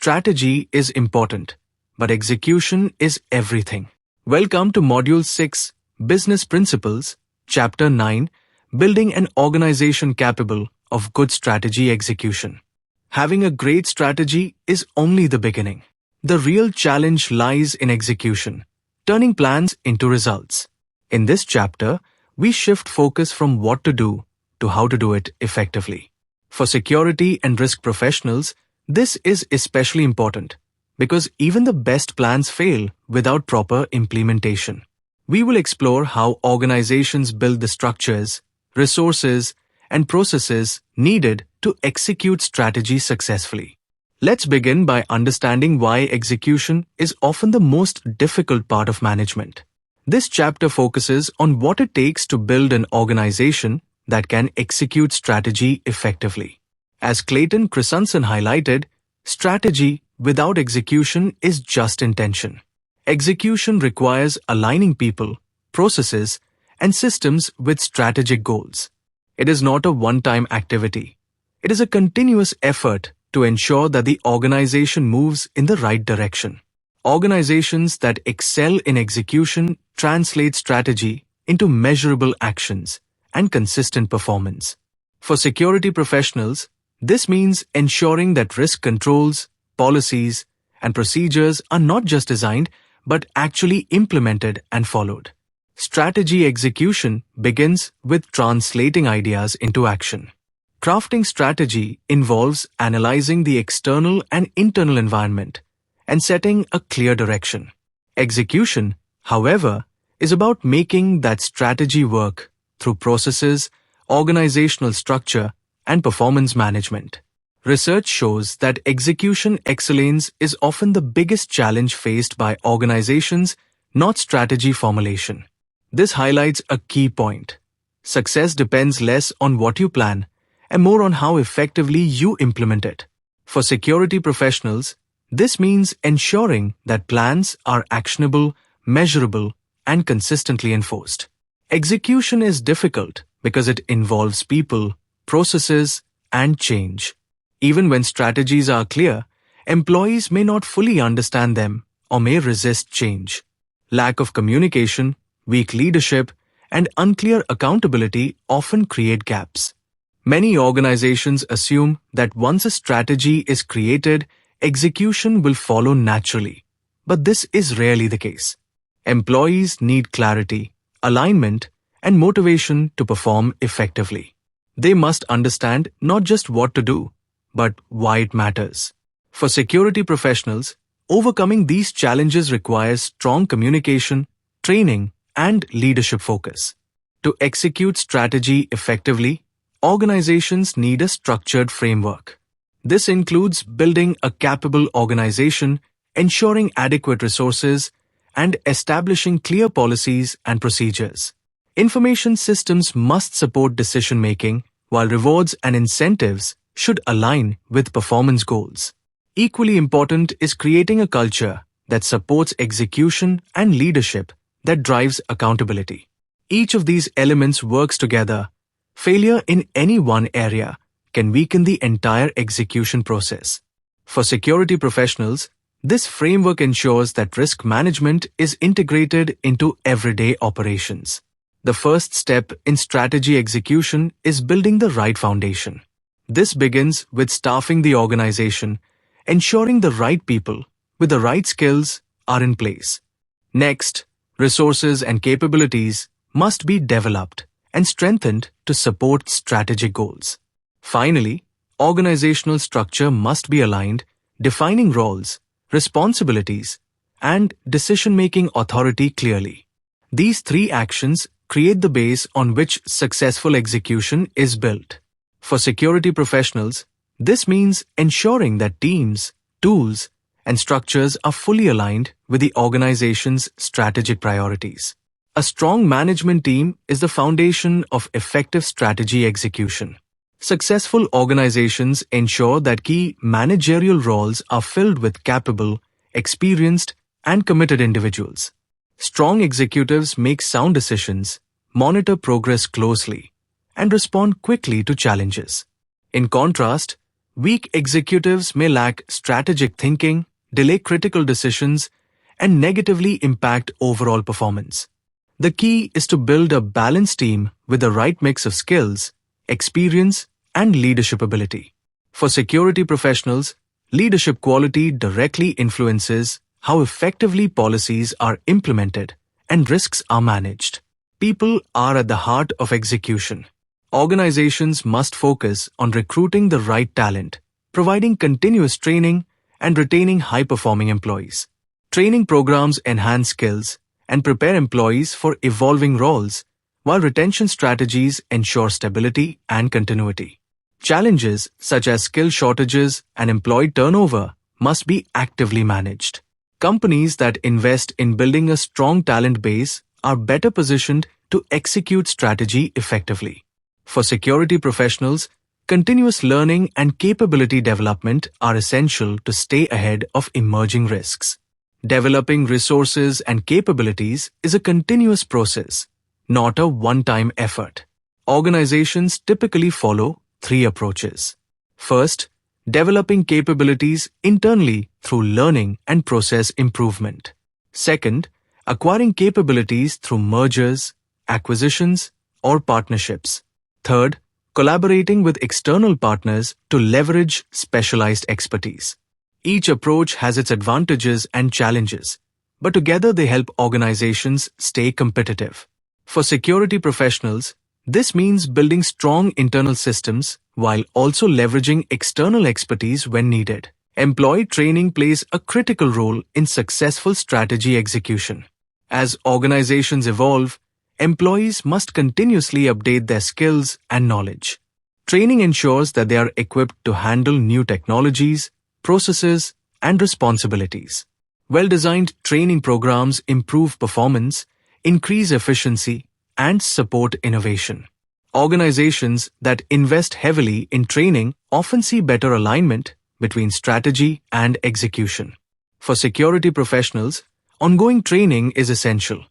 Strategy is important, but execution is everything. Welcome to Module 6, Business Principles, Chapter 9, Building an Organization Capable of Good Strategy Execution. Having a great strategy is only the beginning. The real challenge lies in execution, turning plans into results. In this chapter, we shift focus from what to do to how to do it effectively. For security and risk professionals, this is especially important because even the best plans fail without proper implementation. We will explore how organizations build the structures, resources, and processes needed to execute strategy successfully. Let's begin by understanding why execution is often the most difficult part of management. This chapter focuses on what it takes to build an organization that can execute strategy effectively. As Clayton Christensen highlighted, strategy without execution is just intention. Execution requires aligning people, processes, and systems with strategic goals. It is not a one-time activity. It is a continuous effort to ensure that the organization moves in the right direction. Organizations that excel in execution translate strategy into measurable actions and consistent performance. For security professionals, this means ensuring that risk controls, policies, and procedures are not just designed but actually implemented and followed. Strategy execution begins with translating ideas into action. Crafting strategy involves analyzing the external and internal environment and setting a clear direction. Execution, however, is about making that strategy work through processes, organizational structure, and performance management. Research shows that execution excellence is often the biggest challenge faced by organizations, not strategy formulation. This highlights a key point. Success depends less on what you plan and more on how effectively you implement it. For security professionals, this means ensuring that plans are actionable, measurable, and consistently enforced. Execution is difficult because it involves people, processes, and change. Even when strategies are clear, employees may not fully understand them or may resist change. Lack of communication, weak leadership, and unclear accountability often create gaps. Many organizations assume that once a strategy is created, execution will follow naturally. But this is rarely the case. Employees need clarity, alignment, and motivation to perform effectively. They must understand not just what to do, but why it matters. For security professionals, overcoming these challenges requires strong communication, training, and leadership focus. To execute strategy effectively, organizations need a structured framework. This includes building a capable organization, ensuring adequate resources, and establishing clear policies and procedures. Information systems must support decision-making, while rewards and incentives should align with performance goals. Equally important is creating a culture that supports execution and leadership that drives accountability. Each of these elements works together. Failure in any one area can weaken the entire execution process. For security professionals, this framework ensures that risk management is integrated into everyday operations. The first step in strategy execution is building the right foundation. This begins with staffing the organization, ensuring the right people with the right skills are in place. Next, resources and capabilities must be developed and strengthened to support strategic goals. Finally, organizational structure must be aligned, defining roles, responsibilities, and decision-making authority clearly. These three actions create the base on which successful execution is built. For security professionals, this means ensuring that teams, tools, and structures are fully aligned with the organization's strategic priorities. A strong management team is the foundation of effective strategy execution. Successful organizations ensure that key managerial roles are filled with capable, experienced, and committed individuals. Strong executives make sound decisions, monitor progress closely, and respond quickly to challenges. In contrast, Weak executives may lack strategic thinking, delay critical decisions, and negatively impact overall performance. The key is to build a balanced team with the right mix of skills, experience, and leadership ability. For security professionals, leadership quality directly influences how effectively policies are implemented and risks are managed. People are at the heart of execution. Organizations must focus on recruiting the right talent, providing continuous training, and retaining high-performing employees. Training programs enhance skills and prepare employees for evolving roles, while retention strategies ensure stability and continuity. Challenges such as skill shortages and employee turnover must be actively managed. Companies that invest in building a strong talent base are better positioned to execute strategy effectively. For security professionals, continuous learning and capability development are essential to stay ahead of emerging risks. Developing resources and capabilities is a continuous process, not a one-time effort. Organizations typically follow 3 approaches. First, developing capabilities internally through learning and process improvement. Second, acquiring capabilities through mergers, acquisitions, or partnerships. Third, collaborating with external partners to leverage specialized expertise. Each approach has its advantages and challenges, but together they help organizations stay competitive. For security professionals, this means building strong internal systems while also leveraging external expertise when needed. Employee training plays a critical role in successful strategy execution. As organizations evolve, employees must continuously update their skills and knowledge. Training ensures that they are equipped to handle new technologies, processes, and responsibilities. Well-designed training programs improve performance, increase efficiency, and support innovation. Organizations that invest heavily in training often see better alignment between strategy and execution. For security professionals, ongoing training is essential,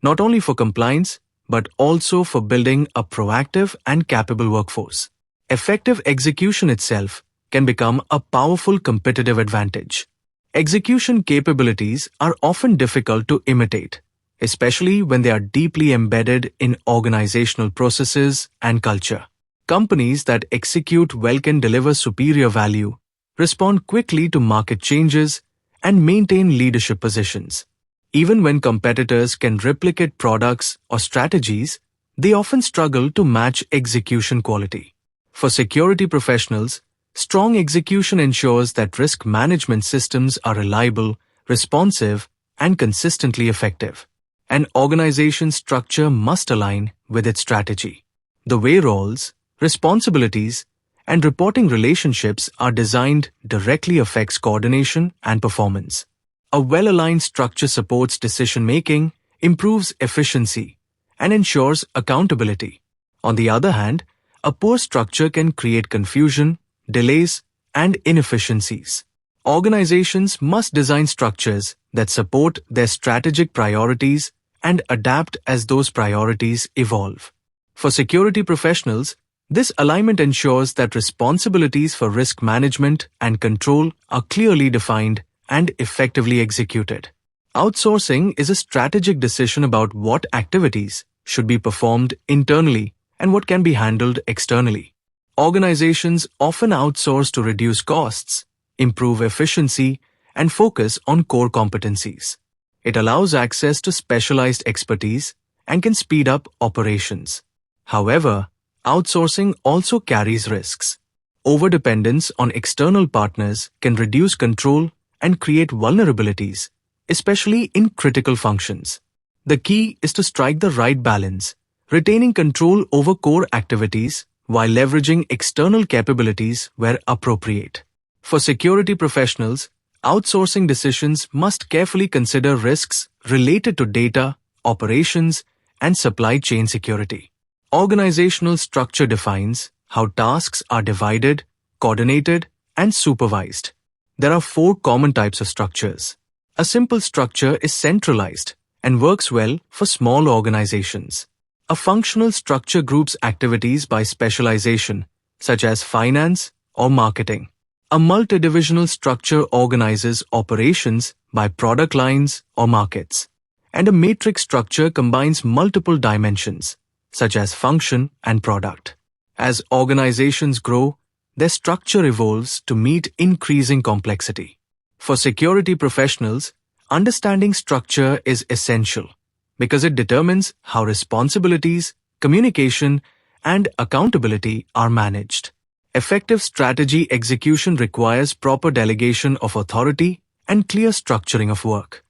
not only for compliance, but also for building a proactive and capable workforce. Effective execution itself can become a powerful competitive advantage. Execution capabilities are often difficult to imitate, especially when they are deeply embedded in organizational processes and culture. Companies that execute well can deliver superior value, respond quickly to market changes, and maintain leadership positions. Even when competitors can replicate products or strategies, they often struggle to match execution quality. For security professionals, strong execution ensures that risk management systems are reliable, responsive, and consistently effective. An organization's structure must align with its strategy. The way roles, responsibilities, and reporting relationships are designed directly affects coordination and performance. A well-aligned structure supports decision-making, improves efficiency, and ensures accountability. On the other hand, a poor structure can create confusion, delays, and inefficiencies. Organizations must design structures that support their strategic priorities and adapt as those priorities evolve. For security professionals, this alignment ensures that responsibilities for risk management and control are clearly defined and effectively executed. Outsourcing is a strategic decision about what activities should be performed internally and what can be handled externally. Organizations often outsource to reduce costs, improve efficiency, and focus on core competencies. It allows access to specialized expertise and can speed up operations. However, outsourcing also carries risks. Overdependence on external partners can reduce control and create vulnerabilities, especially in critical functions. The key is to strike the right balance, retaining control over core activities while leveraging external capabilities where appropriate. For security professionals, outsourcing decisions must carefully consider risks related to data, operations, and supply chain security. Organizational structure defines how tasks are divided, coordinated, and supervised. There are 4 common types of structures. A simple structure is centralized and works well for small organizations. A functional structure groups activities by specialization, such as finance, or marketing. A multidivisional structure organizes operations by product lines or markets. And a matrix structure combines multiple dimensions, such as function and product. As organizations grow, their structure evolves to meet increasing complexity. For security professionals, understanding structure is essential because it determines how responsibilities, communication, and accountability are managed. Effective strategy execution requires proper delegation of authority and clear structuring of work.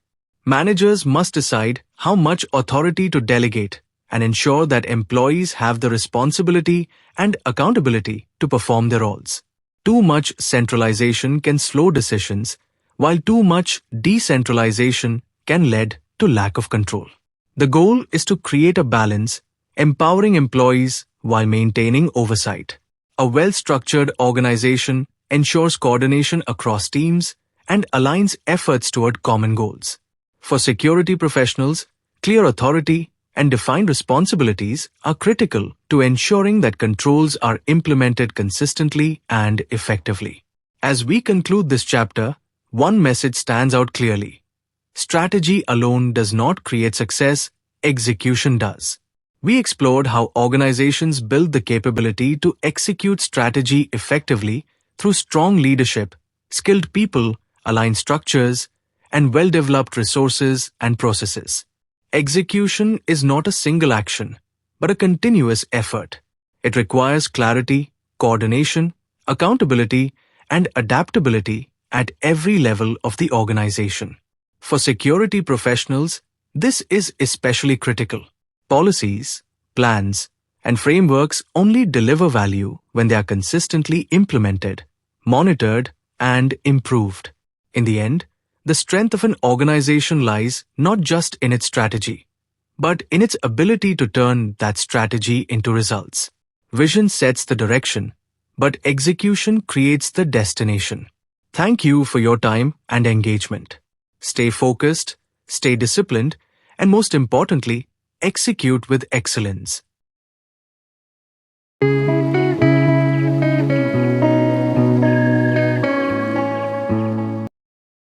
Managers must decide how much authority to delegate and ensure that employees have the responsibility and accountability to perform their roles. Too much centralization can slow decisions, while too much decentralization can lead to lack of control. The goal is to create a balance, empowering employees while maintaining oversight. A well-structured organization ensures coordination across teams and aligns efforts toward common goals. For security professionals, clear authority and defined responsibilities are critical to ensuring that controls are implemented consistently and effectively. As we conclude this chapter, one message stands out clearly. Strategy alone does not create success, execution does. We explored how organizations build the capability to execute strategy effectively through strong leadership, skilled people, aligned structures, and well-developed resources and processes. Execution is not a single action, but a continuous effort. It requires clarity, coordination, accountability, and adaptability at every level of the organization. For security professionals, this is especially critical. Policies, plans, and frameworks only deliver value when they are consistently implemented, monitored, and improved. In the end, the strength of an organization lies not just in its strategy, but in its ability to turn that strategy into results. Vision sets the direction, but execution creates the destination. Thank you for your time and engagement. Stay focused, stay disciplined, and most importantly, execute with excellence.